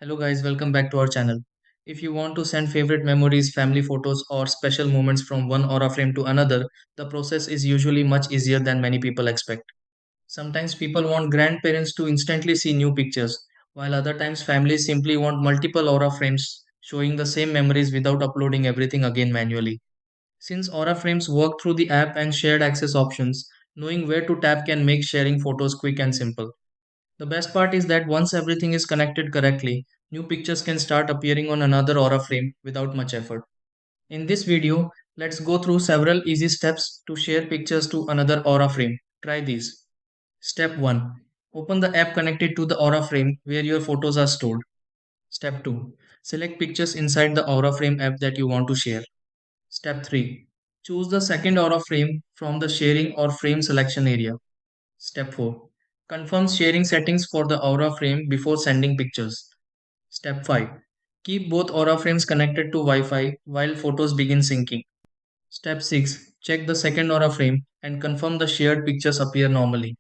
Hello guys, welcome back to our channel. If you want to send favorite memories, family photos or special moments from one aura frame to another, the process is usually much easier than many people expect. Sometimes people want grandparents to instantly see new pictures, while other times families simply want multiple aura frames showing the same memories without uploading everything again manually. Since aura frames work through the app and shared access options, knowing where to tap can make sharing photos quick and simple. The best part is that once everything is connected correctly, new pictures can start appearing on another aura frame without much effort. In this video, let's go through several easy steps to share pictures to another aura frame. Try these. Step 1. Open the app connected to the aura frame where your photos are stored. Step 2. Select pictures inside the aura frame app that you want to share. Step 3. Choose the second aura frame from the sharing or frame selection area. Step 4. Confirm sharing settings for the Aura frame before sending pictures. Step 5. Keep both Aura frames connected to Wi-Fi while photos begin syncing. Step 6. Check the second Aura frame and confirm the shared pictures appear normally.